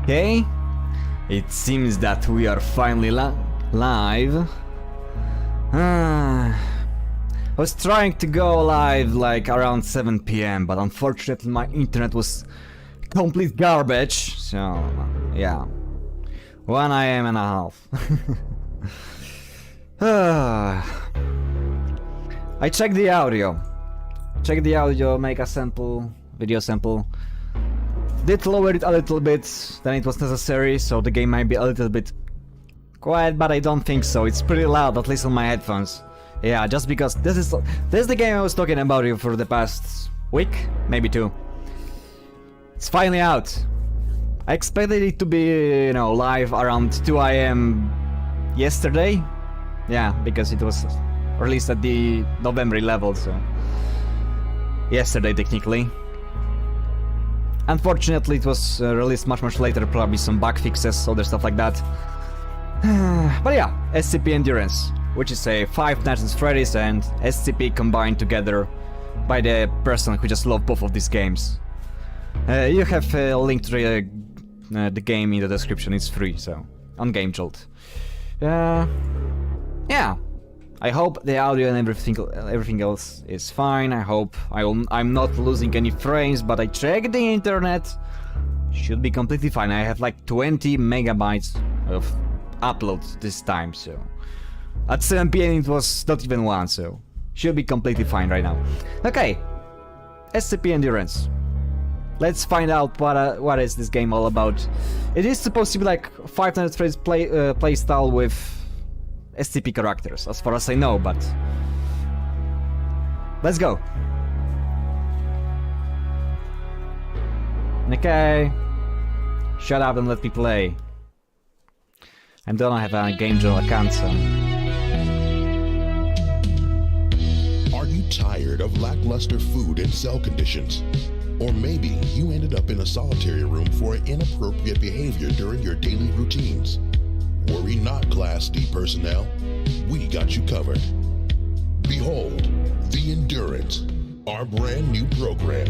Okay, it seems that we are finally live. I was trying to go live like around 7 p.m. but unfortunately my internet was complete garbage, so yeah, 1 a.m. and a half. I checked the audio. Make a sample, video sample. Did lower it a little bit than it was necessary, so the game might be a little bit quiet, but I don't think so. It's pretty loud, at least on my headphones. Yeah, just because this is the game I was talking about you for the past week, maybe 2. It's finally out. I expected it to be, you know, live around 2 a.m. yesterday. Yeah, because it was released at the November level, so yesterday technically. Unfortunately, it was released much later, probably some bug fixes, other stuff like that. But yeah, SCP Endurance, which is a Five Nights at Freddy's and SCP combined together by the person who just loved both of these games. You have a link to the game in the description. It's free, so on GameJolt. Yeah. I hope the audio and everything else is fine. I hope I'm not losing any frames, but I checked the internet. Should be completely fine. I have like 20 megabytes of uploads this time, so at 7 p.m. it was not even 1, so should be completely fine right now. Okay, SCP Endurance. Let's find out what is this game all about. It is supposed to be like Five Nights at Freddy's play style with SCP characters, as far as I know, but let's go. Okay, shut up and let me play. I don't have a GameJolt account, so. Are you tired of lackluster food and cell conditions? Or maybe you ended up in a solitary room for inappropriate behavior during your daily routines. Worry not, Class D personnel. We got you covered. Behold, the Endurance, our brand new program.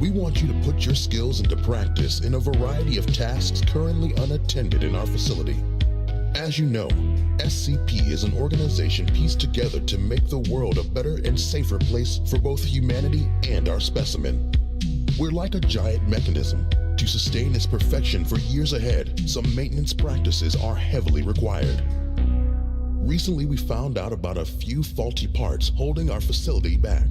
We want you to put your skills into practice in a variety of tasks currently unattended in our facility. As you know, SCP is an organization pieced together to make the world a better and safer place for both humanity and our specimen. We're like a giant mechanism. To sustain its perfection for years ahead, some maintenance practices are heavily required. Recently, we found out about a few faulty parts holding our facility back.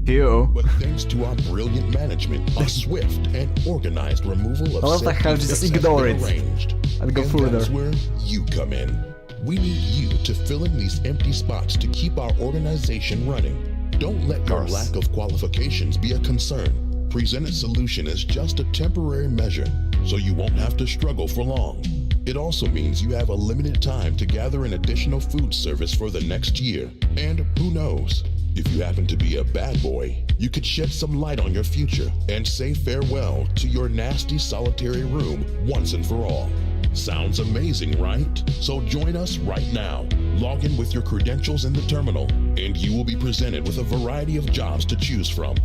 But thanks to our brilliant management, a swift and organized removal of said defects has been arranged. I'd go further. That's where you come in. We need you to fill in these empty spots to keep our organization running. Don't let your lack of qualifications be a concern. Presented solution is just a temporary measure, so you won't have to struggle for long. It also means you have a limited time to gather an additional food service for the next year. And who knows, if you happen to be a bad boy, you could shed some light on your future and say farewell to your nasty solitary room once and for all. Sounds amazing, right? So join us right now. Log in with your credentials in the terminal, and you will be presented with a variety of jobs to choose from.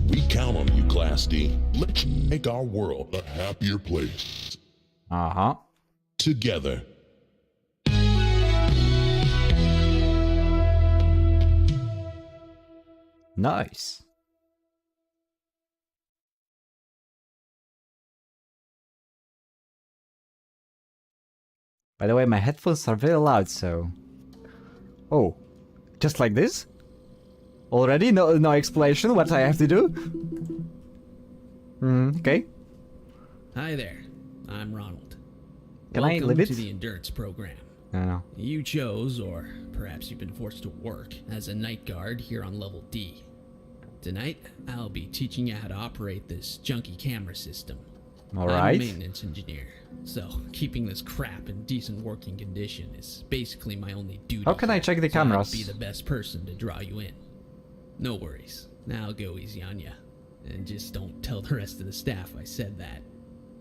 We count on you, Class D. Let's make our world a happier place. Uh-huh. Together. Nice. By the way, my headphones are very loud, so... Oh, just like this? Already? No explanation what I have to do? Okay. Hi there, I'm Ronald. Can I leave it? Welcome to the Endurance program. No. You chose, or perhaps you've been forced to work, as a night guard here on level D. Tonight, I'll be teaching you how to operate this junky camera system. Alright. I'm a maintenance engineer, so keeping this crap in decent working condition is basically my only duty. How can I check the so I'll cameras? be the best person to draw you in. No worries, I'll go easy on ya. And just don't tell the rest of the staff I said that.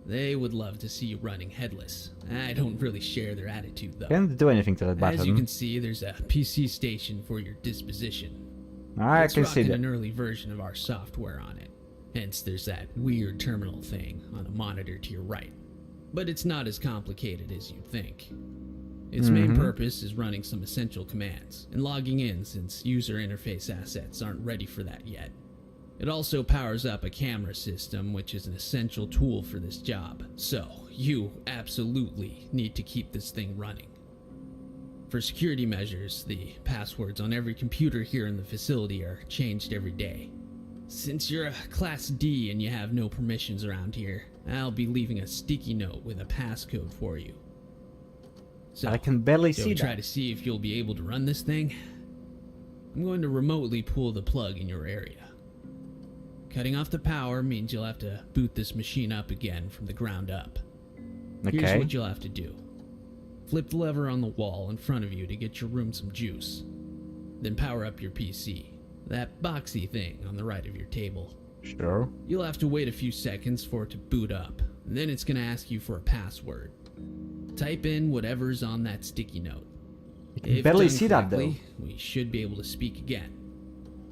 They would love to see you running headless. I don't really share their attitude though. Can't do anything to that button. As you can see, there's a PC station for your disposition. I It's can see rocking that. an early version of our software on it. Hence, there's that weird terminal thing on a monitor to your right. But it's not as complicated as you'd think. Its main purpose is running some essential commands and logging in since user interface assets aren't ready for that yet. It also powers up a camera system, which is an essential tool for this job, so you absolutely need to keep this thing running. For security measures, the passwords on every computer here in the facility are changed every day. Since you're a Class D and you have no permissions around here, I'll be leaving a sticky note with a passcode for you. So, I can barely see try that. to see if you'll be able to run this thing. I'm going to remotely pull the plug in your area. Cutting off the power means you'll have to boot this machine up again from the ground up. Here's Okay. what you'll have to do. Flip the lever on the wall in front of you to get your room some juice. Then power up your PC, that boxy thing on the right of your table. Sure. You'll have to wait a few seconds for it to boot up, and then it's going to ask you for a password. Type in whatever's on that sticky note. I can If barely done see that though. correctly, we should be able to speak again.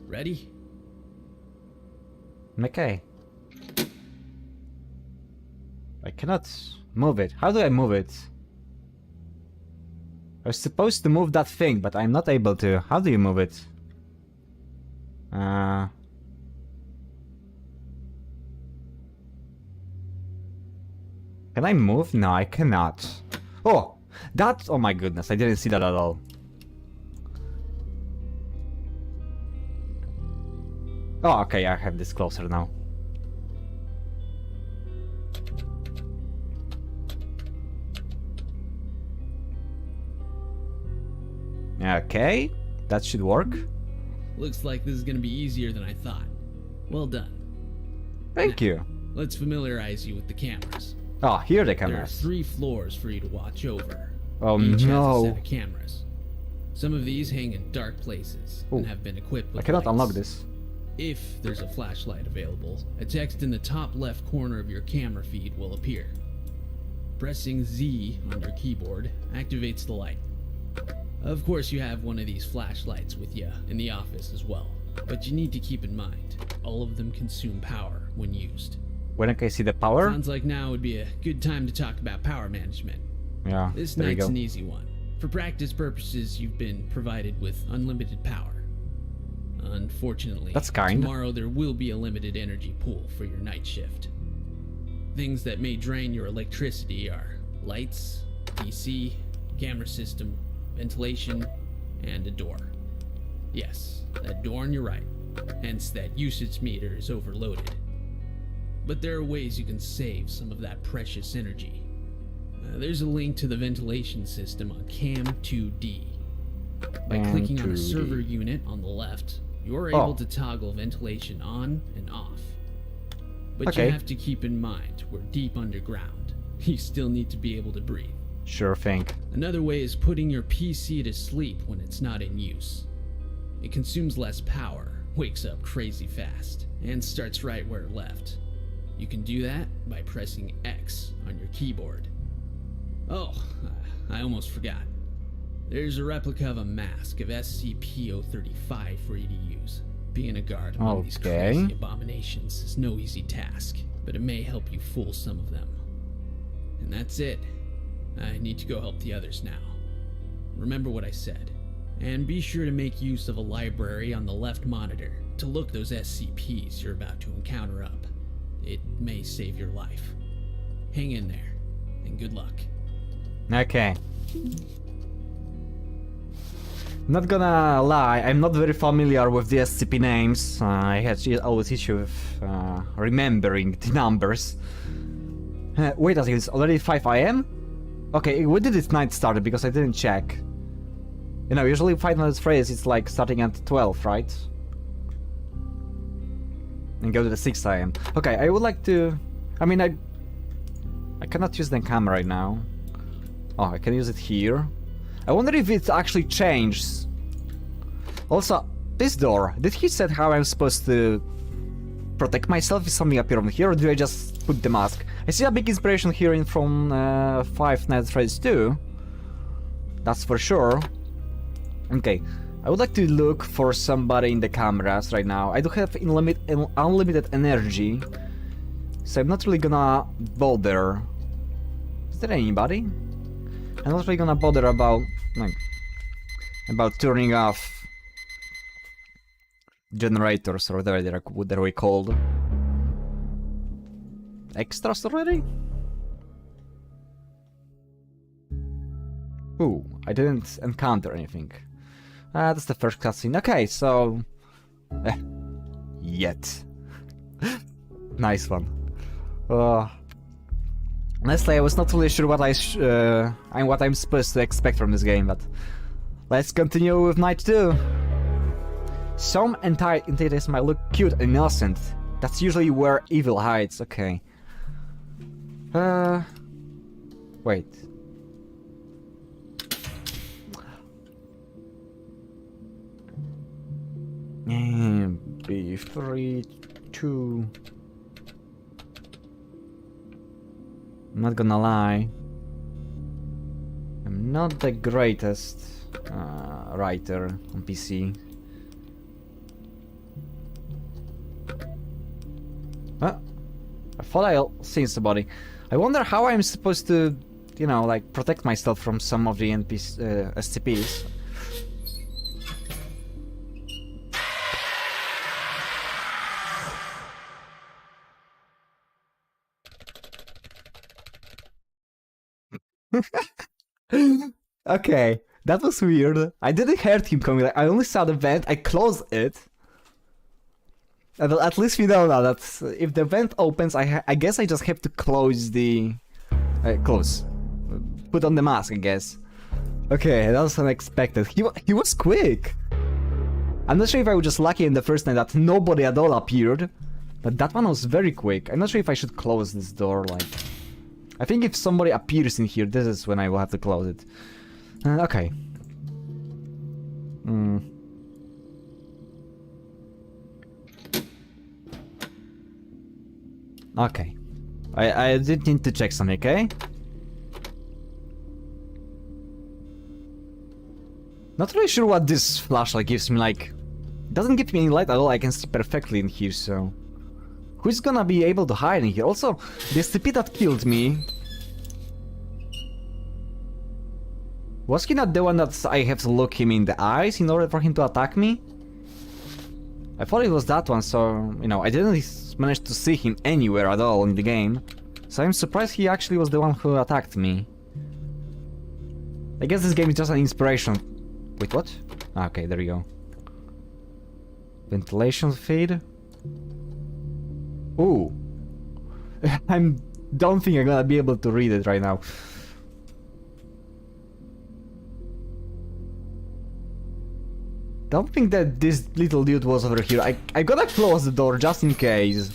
Ready? Okay. I cannot move it. How do I move it? I was supposed to move that thing, but I'm not able to. How do you move it? Can I move? No, I cannot. Oh! That... Oh my goodness, I didn't see that at all. Oh, okay, I have this closer now. Okay, that should work. Looks like this is going to be easier than I thought. Well done. Thank you. Let's familiarize you with the cameras. Oh, here are the There are cameras. 3 floors for you to watch over. Oh Each has a no. set of cameras. Some of these hang in dark places and Ooh. have been equipped with I cannot lights. unlock this. If there's a flashlight available, a text in the top left corner of your camera feed will appear. Pressing Z on your keyboard activates the light. Of course, you have one of these flashlights with you in the office as well, but you need to keep in mind, all of them consume power when used. When can I see the power? Sounds like now would be a good time to talk about power management. Yeah, This there you night's go. an easy one. For practice purposes, you've been provided with unlimited power. Unfortunately, That's kind. tomorrow there will be a limited energy pool for your night shift. Things that may drain your electricity are lights, PC, camera system, ventilation, and a door. Yes, that door on your right. Hence that usage meter is overloaded. But there are ways you can save some of that precious energy. There's a link to the ventilation system on Cam 2D. By Cam clicking on a 2D. server unit on the left, you're Oh. able to toggle ventilation on and off. But Okay. you have to keep in mind, we're deep underground. You still need to be able to breathe. Sure thing. Another way is putting your PC to sleep when it's not in use. It consumes less power, wakes up crazy fast, and starts right where it left. You can do that by pressing X on your keyboard. Oh, I almost forgot. There's a replica of a mask of SCP-035 for you to use. Being a guard among these Okay. crazy abominations is no easy task, but it may help you fool some of them. And that's it. I need to go help the others now. Remember what I said. And be sure to make use of a library on the left monitor to look those SCPs you're about to encounter up. It may save your life. Hang in there, and good luck. Okay. Not gonna lie, I'm not very familiar with the SCP names. I had always issue with remembering the numbers. Wait a second, it's already 5 AM? Okay, when did this night start? Because I didn't check. You know, usually Final Phrase it's like starting at 12, right? And go to the 6 AM. Okay, I would like to... I mean, I cannot use the camera right now. Oh, I can use it here. I wonder if it actually changed. Also, this door. Did he said how I'm supposed to protect myself if something appears on here, or do I just put the mask? I see a big inspiration here in from Five Nights at Freddy's 2. That's for sure. Okay. I would like to look for somebody in the cameras right now. I do have unlimited energy, so I'm not really gonna bother. Is there anybody? I'm not really gonna bother about turning off generators or whatever they're called. Extras already? Ooh, I didn't encounter anything. That's the first cutscene. Okay, so... yet. Nice one. Honestly, I was not really sure what I'm supposed to expect from this game, but... let's continue with night 2. Some entities might look cute and innocent. That's usually where evil hides, okay. Wait. B3, 2. I'm not gonna lie. I'm not the greatest writer on PC. Huh? I thought I seen somebody. I wonder how I'm supposed to, you know, like protect myself from some of the SCPs. Okay, that was weird. I didn't hear him coming. Like, I only saw the vent. I closed it. At least we know now that if the vent opens, I guess I just have to close the... Put on the mask, I guess. Okay, that was unexpected. He was quick. I'm not sure if I was just lucky in the first night that nobody at all appeared. But that one was very quick. I'm not sure if I should close this door, like... I think if somebody appears in here, this is when I will have to close it. Okay. Okay. I did need to check something, okay? Not really sure what this flashlight gives me, like... It doesn't give me any light at all, I can see perfectly in here, so... Who's gonna be able to hide in here? Also, the SCP that killed me... Was he not the one that I have to look him in the eyes in order for him to attack me? I thought it was that one, so... You know, I didn't manage to see him anywhere at all in the game. So I'm surprised he actually was the one who attacked me. I guess this game is just an inspiration. Wait, what? Okay, there you go. Ventilation feed. Ooh. Don't think I'm gonna be able to read it right now. Don't think that this little dude was over here. I gotta close the door just in case.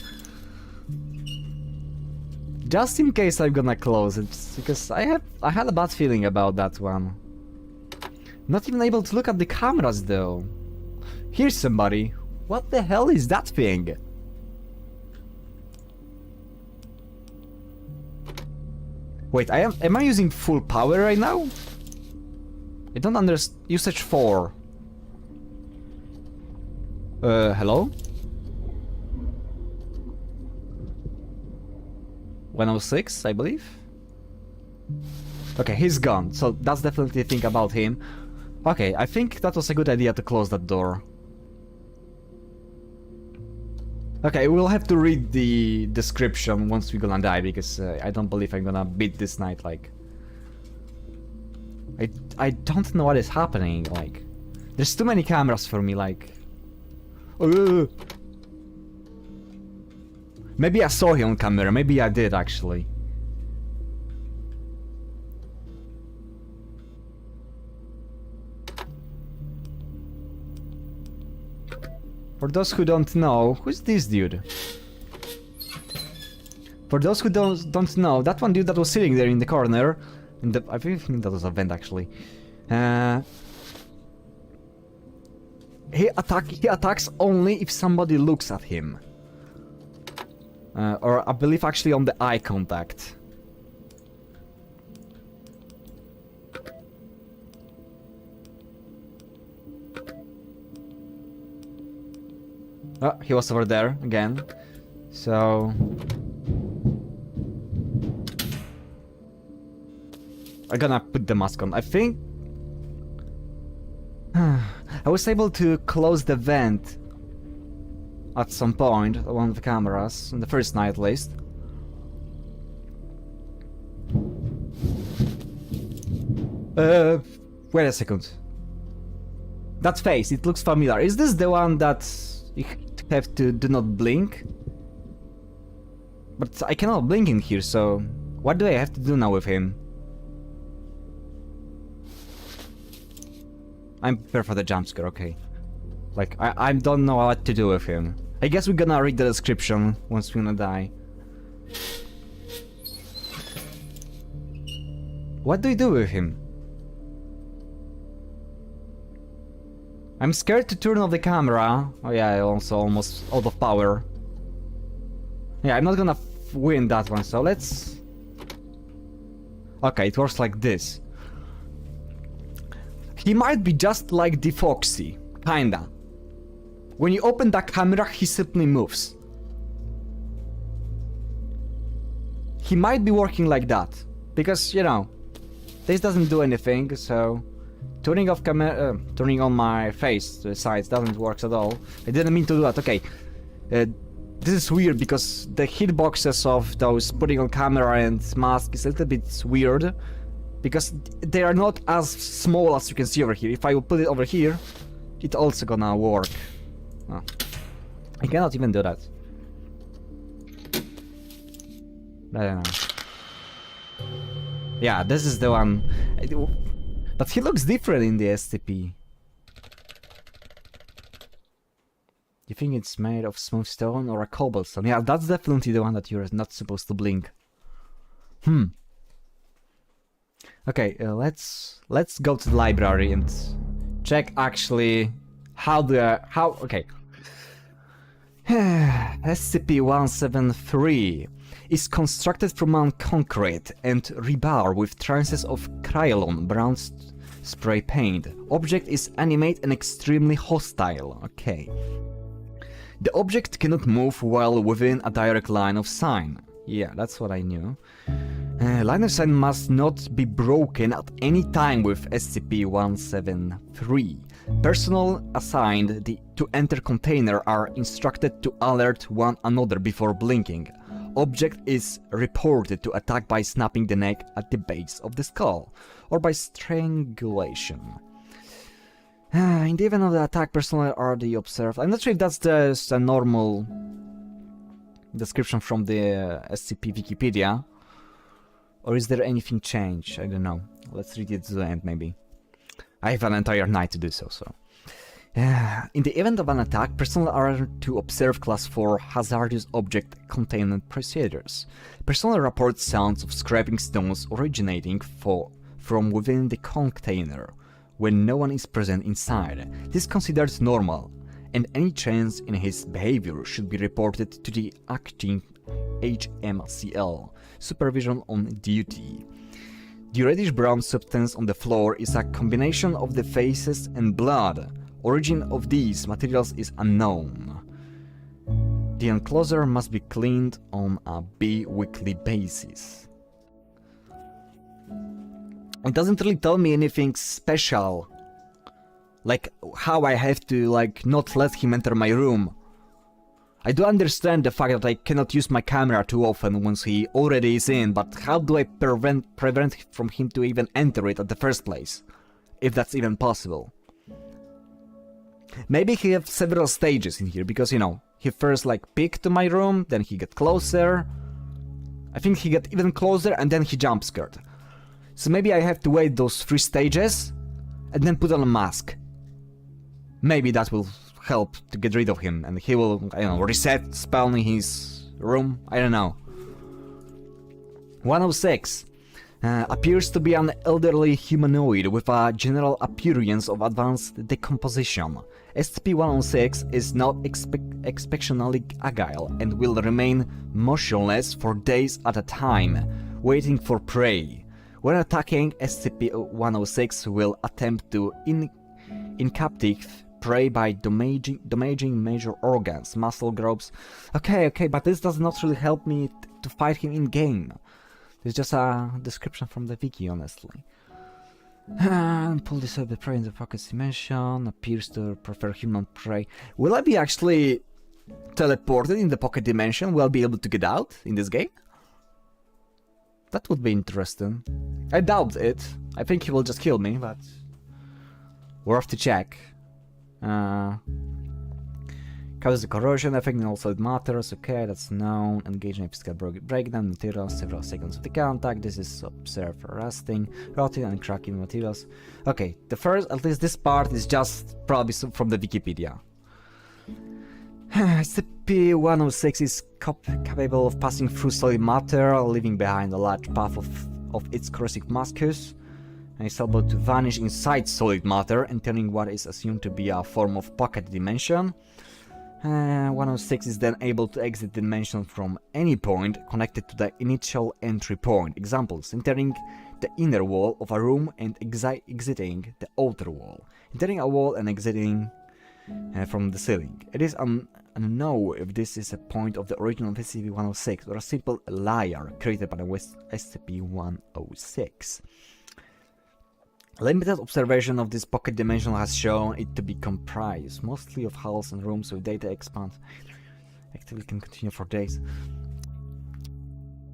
Just in case I'm gonna close it, because I had a bad feeling about that one. Not even able to look at the cameras though. Here's somebody. What the hell is that thing? Wait, am I using full power right now? I don't understand. Usage 4. Hello? 106, I believe? Okay, he's gone, so that's definitely a thing about him. Okay, I think that was a good idea to close that door. Okay, we'll have to read the description once we're gonna die, because I don't believe I'm gonna beat this night, like... I don't know what is happening, like... There's too many cameras for me, like... Maybe I saw him on camera, maybe I did, actually. For those who don't know, who's this dude? For those who don't know, that one dude that was sitting there in the corner, I think that was a vent actually. He attacks only if somebody looks at him. Or I believe actually on the eye contact. Oh, he was over there again. So... I'm gonna put the mask on. I think... I was able to close the vent at some point on one of the cameras, in the first night at least. Wait a second. That face, it looks familiar. Is this the one that you have to do not blink? But I cannot blink in here, so what do I have to do now with him? I'm prepared for the jumpscare, okay. Like, I don't know what to do with him. I guess we're gonna read the description once we're gonna die. What do you do with him? I'm scared to turn off the camera. Oh yeah, also almost out of power. Yeah, I'm not gonna win that one, so let's... Okay, it works like this. He might be just like the Foxy, kinda. When you open the camera, he simply moves. He might be working like that, because, you know, this doesn't do anything, so... Turning on my face to the sides doesn't work at all. I didn't mean to do that, okay. This is weird because the hitboxes of those putting on camera and mask is a little bit weird. Because they are not as small as you can see over here. If I will put it over here, it's also gonna work. Oh. I cannot even do that. I don't know. Yeah, this is the one. But he looks different in the SCP. You think it's made of smooth stone or a cobblestone? Yeah, that's definitely the one that you're not supposed to blink. Okay, let's go to the library and check actually okay. SCP-173 is constructed from concrete and rebar with traces of Krylon brown spray paint. Object is animate and extremely hostile. Okay. The object cannot move while within a direct line of sight. Yeah, that's what I knew. Line of sight must not be broken at any time with SCP-173. Personnel assigned to enter container are instructed to alert one another before blinking. Object is reported to attack by snapping the neck at the base of the skull, or by strangulation. In the event of the attack, personnel are the observed. I'm not sure if that's just a normal description from the SCP Wikipedia, or is there anything changed? I don't know. Let's read it to the end, maybe. I have an entire night to do so. In the event of an attack, personnel are to observe Class 4 hazardous object containment procedures. Personnel report sounds of scraping stones originating from within the container when no one is present inside. This is considered normal, and any change in his behavior should be reported to the acting HMCL, supervision on duty. The reddish-brown substance on the floor is a combination of the feces and blood. Origin of these materials is unknown. The enclosure must be cleaned on a bi-weekly basis. It doesn't really tell me anything special. Like how I have to not let him enter my room. I do understand the fact that I cannot use my camera too often once he already is in, but how do I prevent from him to even enter it at the first place? If that's even possible. Maybe he has several stages in here, because, you know, he first peeked to my room, then he got closer. I think he got even closer, and then he jump scared. So maybe I have to wait those 3 stages, and then put on a mask. Maybe that will help to get rid of him, and he will, I don't know, reset spell in his room. I don't know. 106 appears to be an elderly humanoid with a general appearance of advanced decomposition. SCP-106 is not exceptionally agile and will remain motionless for days at a time, waiting for prey. When attacking, SCP-106 will attempt to incapacitate prey by damaging major organs, muscle groups. Okay, but this does not really help me to fight him in game. It's just a description from the wiki, honestly. And pull this up the prey in the pocket dimension. Appears to prefer human prey. Will I be actually teleported in the pocket dimension? Will I be able to get out in this game? That would be interesting. I doubt it. I think he will just kill me, but worth to check. Causes the corrosion effect in all solid matters. Okay, that's known. Engaging a physical breakdown materials, several seconds of the contact. This is observed rusting, rotting, and cracking materials. Okay, the first, at least this part, is just probably from the Wikipedia. SCP-106 is capable of passing through solid matter, leaving behind a large path of its corrosive mucus, and is able to vanish inside solid matter, entering what is assumed to be a form of pocket dimension. 106 is then able to exit the dimension from any point connected to the initial entry point. Examples: entering the inner wall of a room and exiting the outer wall. Entering a wall and exiting from the ceiling. It is unknown if this is a point of the original SCP-106 or a simple liar created by the SCP-106. Limited observation of this pocket dimension has shown it to be comprised mostly of halls and rooms with data expand. Activity can continue for days.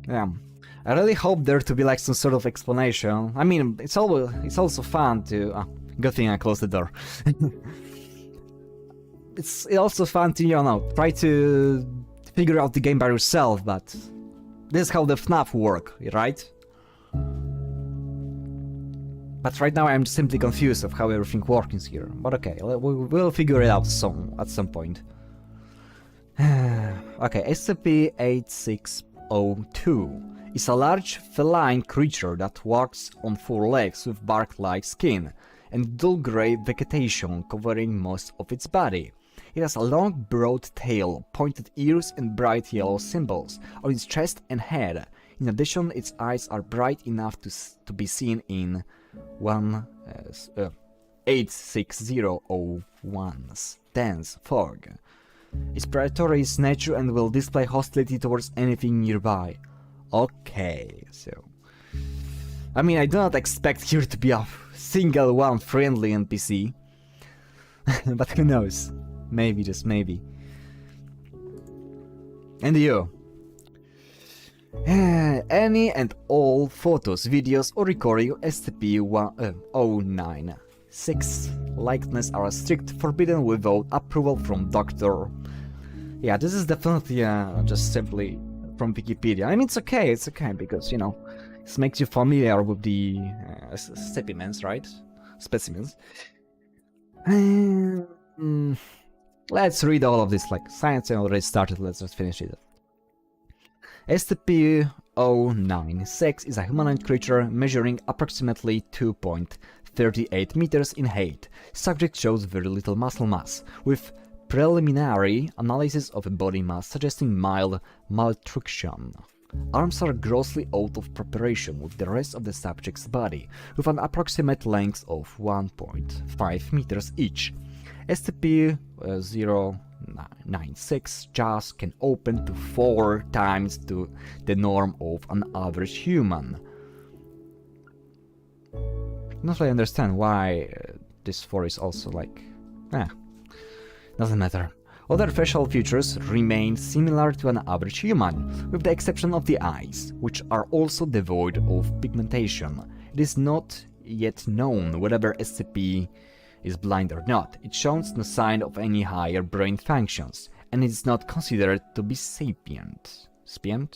Yeah, I really hope there to be like some sort of explanation. I mean, it's also fun to. Good thing I closed the door. It's also fun to, you know, try to figure out the game by yourself, but this is how the FNaF work, right? But right now I'm simply confused of how everything works here. But okay, we'll figure it out at some point. Okay, SCP-8602 is a large feline creature that walks on four legs with bark-like skin and dull grey vegetation covering most of its body. It has a long, broad tail, pointed ears, and bright yellow symbols on its chest and head. In addition, its eyes are bright enough to be seen in 86001's dense fog. Its predatory is nature and will display hostility towards anything nearby. Okay, so... I mean, I do not expect here to be a single one friendly NPC. But who knows? Maybe, just maybe. And you? Any and all photos, videos, or recording of SCP-096 likeness are strict, forbidden without approval from Dr. Yeah, this is definitely just simply from Wikipedia. I mean, it's okay because, you know, this makes you familiar with the specimens, right? Specimens. Let's read all of this, like, science already started, let's just finish it. SCP-096 is a humanoid creature measuring approximately 2.38 meters in height. Subject shows very little muscle mass, with preliminary analysis of body mass suggesting mild malnutrition. Arms are grossly out of proportion with the rest of the subject's body, with an approximate length of 1.5 meters each. SCP-096 jaws can open to 4 times to the norm of an average human. Not really understand why this 4 is also like... doesn't matter. Other facial features remain similar to an average human, with the exception of the eyes, which are also devoid of pigmentation. It is not yet known whether SCP is blind or not. It shows no sign of any higher brain functions, and it is not considered to be sapient. Sapient?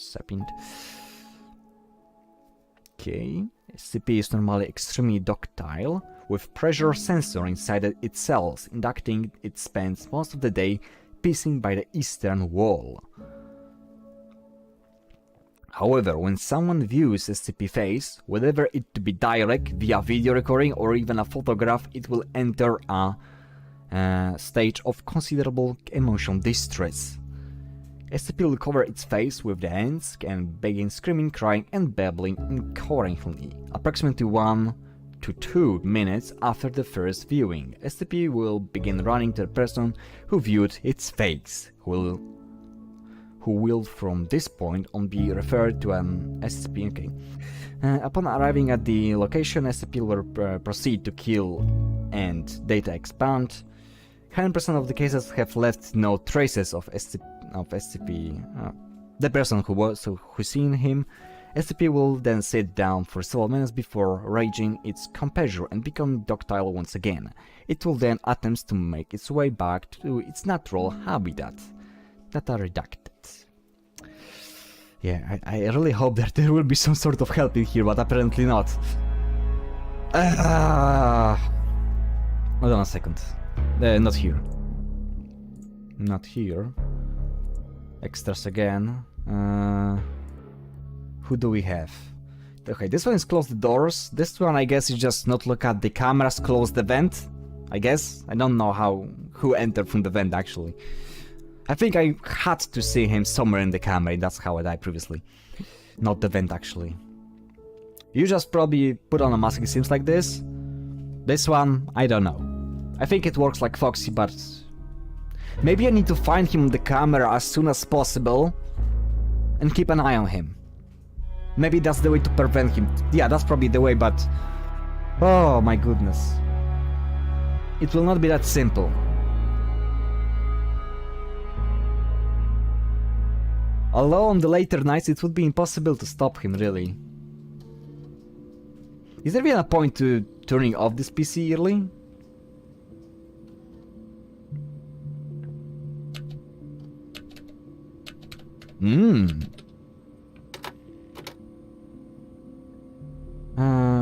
Okay. SCP is normally extremely ductile, with pressure sensor inside its cells, indicating it spends most of the day pissing by the eastern wall. However, when someone views SCP face, whether it to be direct, via video recording, or even a photograph, it will enter a stage of considerable emotional distress. SCP will cover its face with the hands and begin screaming, crying, and babbling incoherently. Approximately 1 to 2 minutes after the first viewing. SCP will begin running to the person who viewed its face, who will from this point on be referred to an SCP. Okay. Upon arriving at the location, SCP will proceed to kill and data expand. 100% of the cases have left no traces of SCP. The person who seen him. SCP will then sit down for several minutes before raging its composure and become docile once again. It will then attempt to make its way back to its natural habitat. Data redacted. Yeah, I really hope that there will be some sort of help in here, but apparently not. Hold on a second. Not here. Not here. Extras again. Who do we have? Okay, this one is close the doors. This one, I guess, is just not look at the cameras, close the vent. I guess. I don't know who entered from the vent, actually. I think I had to see him somewhere in the camera. That's how I died previously. Not the vent, actually. You just probably put on a mask, it seems like this. This one, I don't know. I think it works like Foxy, but... maybe I need to find him on the camera as soon as possible and keep an eye on him. Maybe that's the way to prevent him. Yeah, that's probably the way, but... oh my goodness. It will not be that simple. Although on the later nights it would be impossible to stop him, really. Is there even a point to turning off this PC early?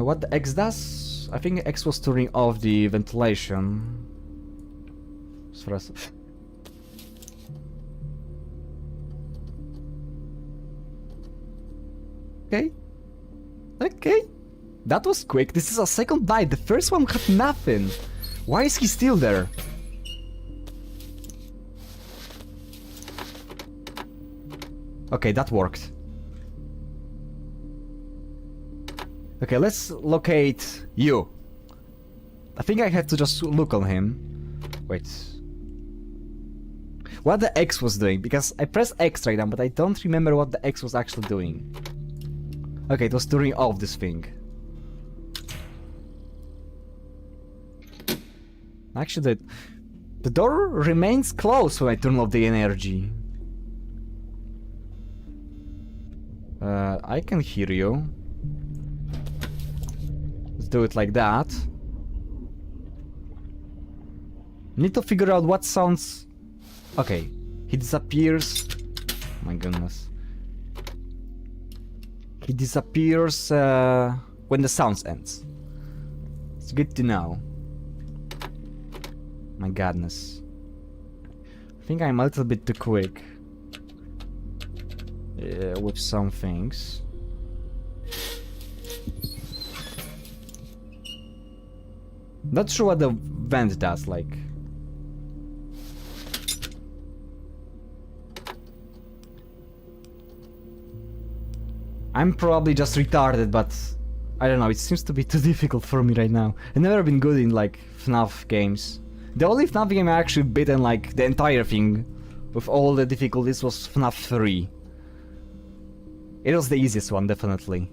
What the X does? I think X was turning off the ventilation. As far as... okay. Okay. That was quick. This is a second night. The first one had nothing. Why is he still there? Okay, that worked. Okay, let's locate you. I think I have to just look on him. Wait. What the X was doing? Because I pressed X right now, but I don't remember what the X was actually doing. Okay, it was turning off this thing. Actually, the door remains closed when I turn off the energy. I can hear you. Let's do it like that. Need to figure out what sounds... okay, he disappears. Oh my goodness. He disappears when the sound ends. It's good to know. My goodness. I think I'm a little bit too quick with some things. Not sure what the vent does, like. I'm probably just retarded, but I don't know, it seems to be too difficult for me right now. I've never been good in like FNaF games. The only FNaF game I actually beat in like the entire thing with all the difficulties was FNaF 3. It was the easiest one, definitely.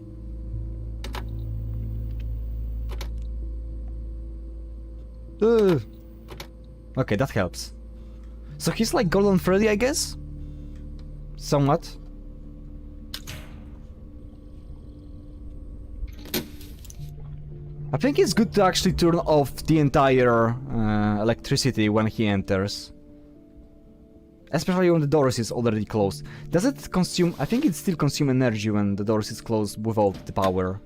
Okay, that helps. So he's like Golden Freddy, I guess? Somewhat. I think it's good to actually turn off the entire electricity when he enters. Especially when the doors is already closed. Does it consume... I think it still consumes energy when the doors is closed without the power.